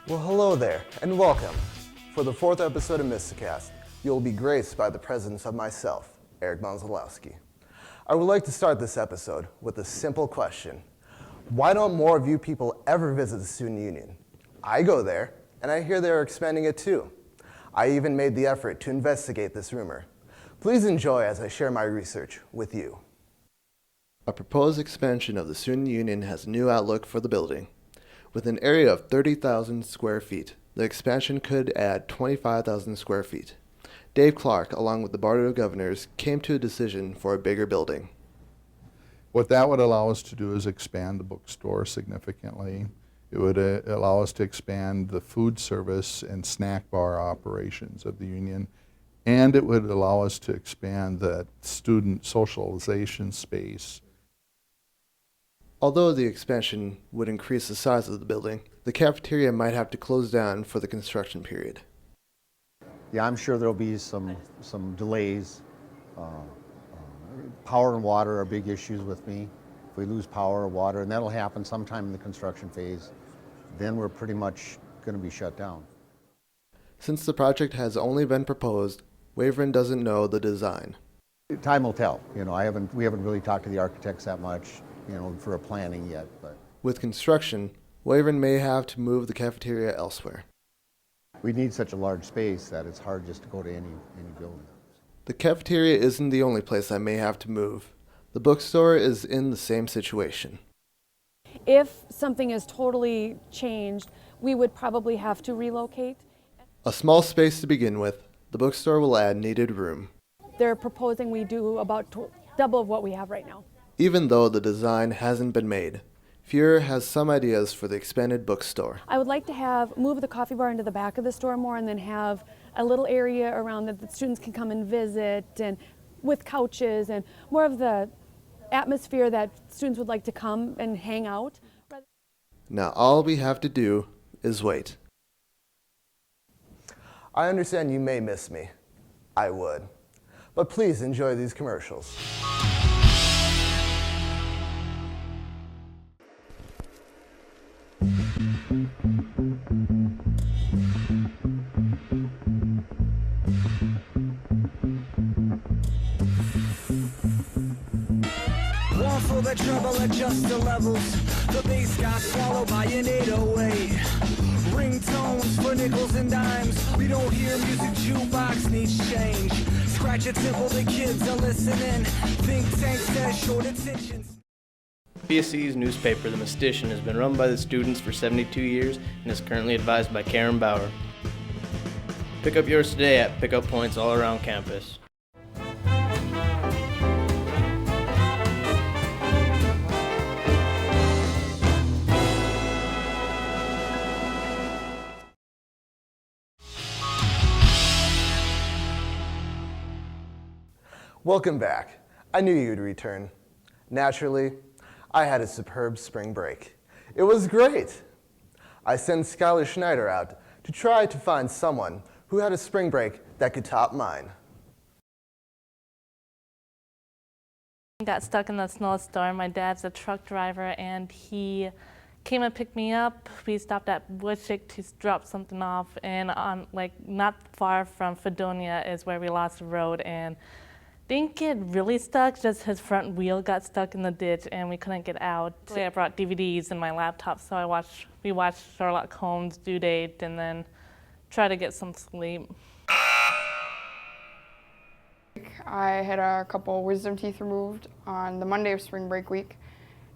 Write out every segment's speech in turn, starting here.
Well, hello there, and welcome. For the fourth episode of MystiCast, you'll be graced by the presence of myself, Eric Monzalowski. I would like to start this episode with a simple question. Why don't more of you people ever visit the Student Union? I go there, and I hear they're expanding it too. I even made the effort to investigate this rumor. Please enjoy as I share my research with you. A proposed expansion of the Student Union has a new outlook for the building. With an area of 30,000 square feet, the expansion could add 25,000 square feet. Dave Clark, along with the Board of Governors, came to a decision for a bigger building. What that would allow us to do is expand the bookstore significantly. It would allow us to expand the food service and snack bar operations of the union, and it would allow us to expand the student socialization space. Although the expansion would increase the size of the building, the cafeteria might have to close down for the construction period. Yeah, I'm sure there'll be some delays. Power and water are big issues with me. If we lose power or water, and that'll happen sometime in the construction phase, then we're pretty much going to be shut down. Since the project has only been proposed, Waveren doesn't know the design. Time will tell. You know, we haven't really talked to the architects that much, you know, for a planning yet. But With construction, Waveren may have to move the cafeteria elsewhere. we need such a large space that it's hard just to go to any building. The cafeteria isn't the only place I may have to move. The bookstore is in the same situation. If something is totally changed, we would probably have to relocate. A small space to begin with, the bookstore will add needed room. They're proposing we do about double of what we have right now. Even though the design hasn't been made, Fuhrer has some ideas for the expanded bookstore. I would like to move the coffee bar into the back of the store more and then have a little area around that the students can come and visit, and with couches and more of the atmosphere that students would like to come and hang out. Now all we have to do is wait. I understand you may miss me. I would. But please enjoy these commercials. One for the treble, adjust the levels. The bass got swallowed by an 808. Ringtones for nickels and dimes. We don't hear music, jukebox needs change. Scratch a temple, the kids are listening. Think tank says short attentions. PSC's newspaper, The Mystician, has been run by the students for 72 years and is currently advised by Karen Bauer. Pick up yours today at pickup points all around campus. Welcome back. I knew you'd return. Naturally, I had a superb spring break. It was great. I sent Skylar Schneider out to try to find someone who had a spring break that could top mine. Got stuck in the snowstorm. My dad's a truck driver and he came and picked me up. We stopped at Woodchick to drop something off, and on not far from Fredonia is where we lost the road, and didn't get really stuck, just his front wheel got stuck in the ditch and we couldn't get out. I brought DVDs and my laptop, so we watched Sherlock Holmes' Due Date and then tried to get some sleep. I had a couple wisdom teeth removed on the Monday of spring break week,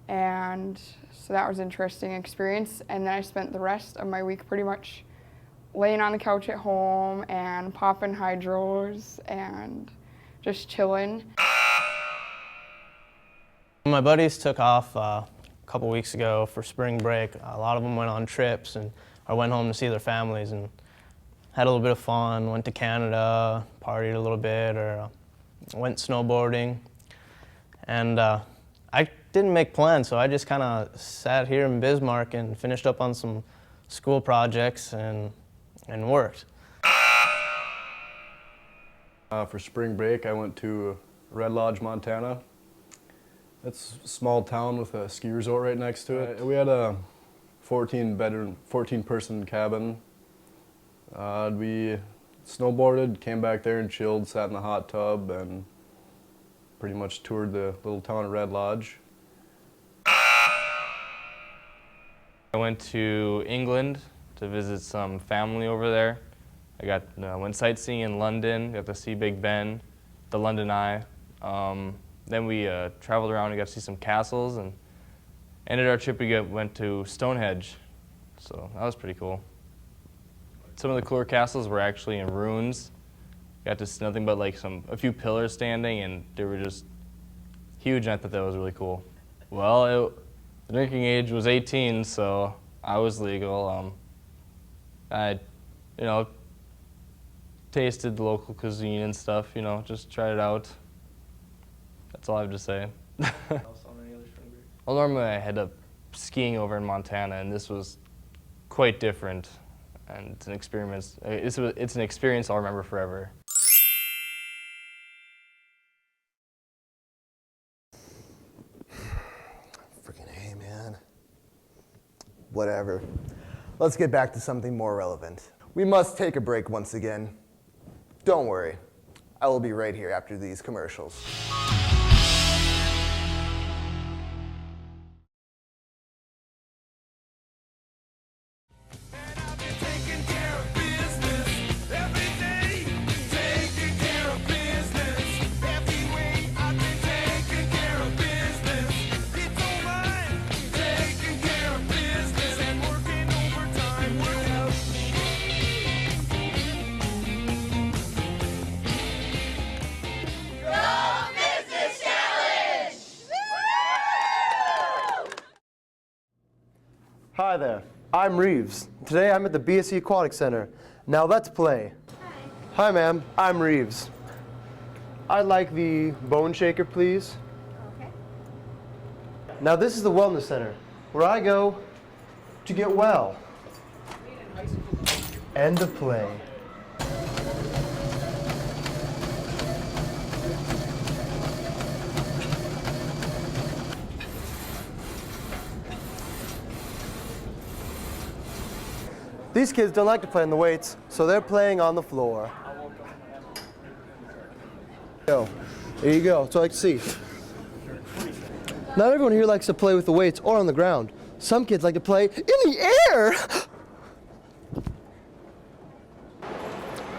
and so that was an interesting experience. And then I spent the rest of my week pretty much laying on the couch at home and popping hydros and just chilling. My buddies took off a couple weeks ago for spring break. A lot of them went on trips or went home to see their families and had a little bit of fun, went to Canada, partied a little bit, or went snowboarding. And I didn't make plans, so I just kind of sat here in Bismarck and finished up on some school projects and worked. For spring break, I went to Red Lodge, Montana. It's a small town with a ski resort right next to it. We had a 14-person cabin. We snowboarded, came back there and chilled, sat in the hot tub, and pretty much toured the little town of Red Lodge. I went to England to visit some family over there. I went sightseeing in London, got to see Big Ben, the London Eye. Then we traveled around and got to see some castles, and ended our trip, we went to Stonehenge. So that was pretty cool. Some of the cooler castles were actually in ruins. Got to see nothing but like a few pillars standing, and they were just huge, and I thought that was really cool. Well, the drinking age was 18, so I was legal. I, tasted the local cuisine and stuff, just tried it out. That's all I have to say. Well, normally I head up skiing over in Montana, and this was quite different, and it's an experience. It's an experience I'll remember forever. Freaking hey, man. Whatever. Let's get back to something more relevant. We must take a break once again. Don't worry, I will be right here after these commercials. Hi there, I'm Reeves. Today I'm at the BSC Aquatic Center. Now let's play. Hi ma'am, I'm Reeves. I'd like the bone shaker, please. Okay. Now this is the Wellness Center, where I go to get well. End of play. These kids don't like to play on the weights, so they're playing on the floor. There you go, that's all I can see. Not everyone here likes to play with the weights or on the ground. Some kids like to play in the air!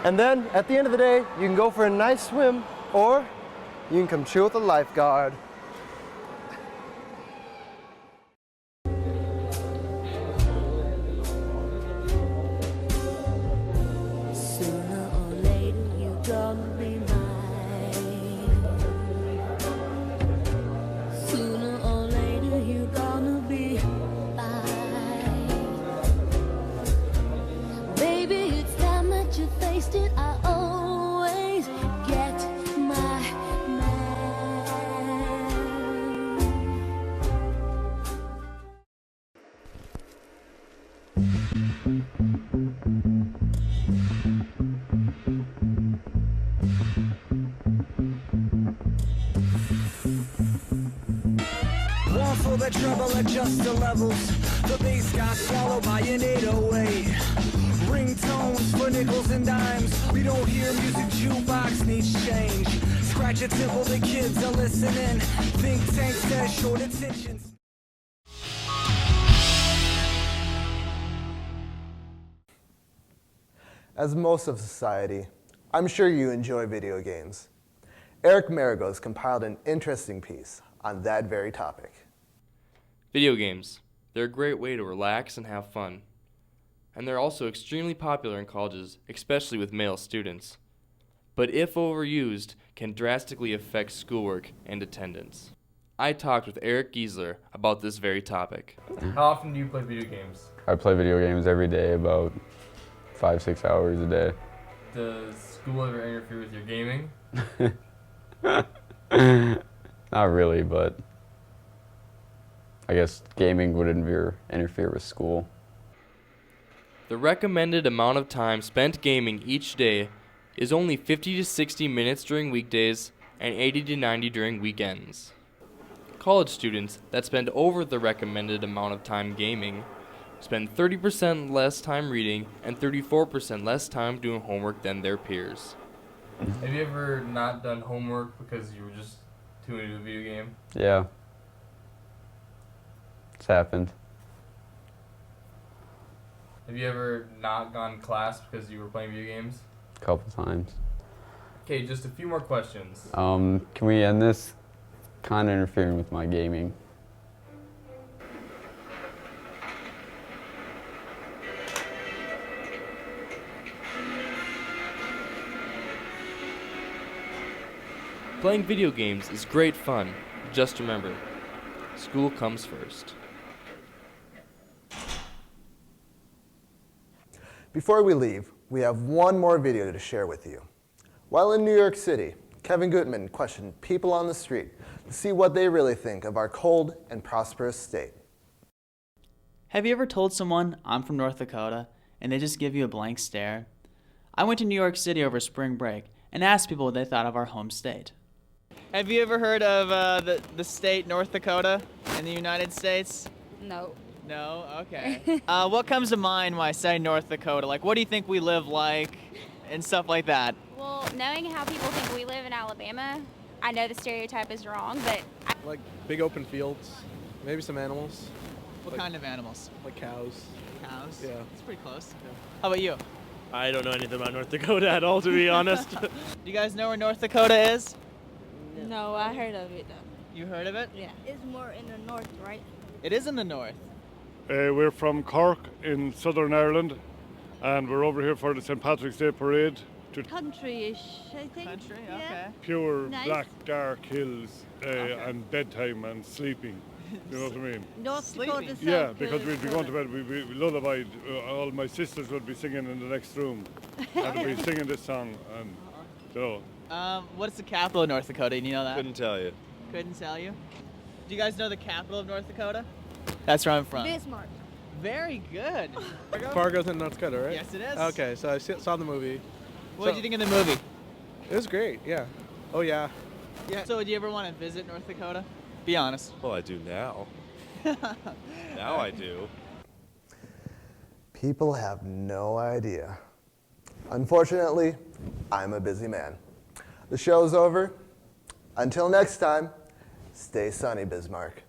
And then, at the end of the day, you can go for a nice swim, or you can come chill with a lifeguard. The treble adjust the levels. The bass got swallowed by an 808. Ringtones for nickels and dimes. We don't hear music, jukebox needs change. Scratch a temple, the kids are listening. Think tank says short attentions. As most of society, I'm sure you enjoy video games. Eric Maragos compiled an interesting piece on that very topic. Video games. They're a great way to relax and have fun. And they're also extremely popular in colleges, especially with male students. But if overused, can drastically affect schoolwork and attendance. I talked with Eric Giesler about this very topic. How often do you play video games? I play video games every day, about 5-6 hours a day. Does school ever interfere with your gaming? Not really, but I guess gaming would interfere with school. The recommended amount of time spent gaming each day is only 50 to 60 minutes during weekdays and 80 to 90 during weekends. College students that spend over the recommended amount of time gaming spend 30% less time reading and 34% less time doing homework than their peers. Have you ever not done homework because you were just too into a video game? Yeah. It's happened. Have you ever not gone to class because you were playing video games? A couple times. Okay, just a few more questions. Can we end this? Kind of interfering with my gaming. Playing video games is great fun. Just remember, school comes first. Before we leave, we have one more video to share with you. While in New York City, Kevin Gutman questioned people on the street to see what they really think of our cold and prosperous state. Have you ever told someone, I'm from North Dakota, and they just give you a blank stare? I went to New York City over spring break and asked people what they thought of our home state. Have you ever heard of the state North Dakota in the United States? No. No? Okay. What comes to mind when I say North Dakota? Like, what do you think we live like and stuff like that? Well, knowing how people think we live in Alabama, I know the stereotype is wrong, but... Like big open fields, maybe some animals. What kind of animals? Like cows. Cows? Yeah. That's pretty close. Yeah. How about you? I don't know anything about North Dakota at all, to be honest. Do you guys know where North Dakota is? No, I heard of it though. You heard of it? Yeah. It's more in the north, right? It is in the north. We're from Cork in Southern Ireland, and we're over here for the St. Patrick's Day Parade. Country-ish, I think. Country, yeah. okay. Pure Nice. black, dark hills and bedtime and sleeping. You know what I mean? North Dakota Yeah, because we'd be going to bed, we lullaby, all my sisters would be singing in the next room. And we'd be singing this song, and you know. What's the capital of North Dakota? Do you know that? Couldn't tell you. Couldn't tell you? Do you guys know the capital of North Dakota? That's where I'm from. Bismarck. Very good. Fargo's in North Dakota, right? Yes, it is. Okay, so I saw the movie. What did you think of the movie? It was great, yeah. Oh, yeah. Yeah. So, do you ever want to visit North Dakota? Be honest. Well, I do now. Now I do. People have no idea. Unfortunately, I'm a busy man. The show's over. Until next time, stay sunny, Bismarck.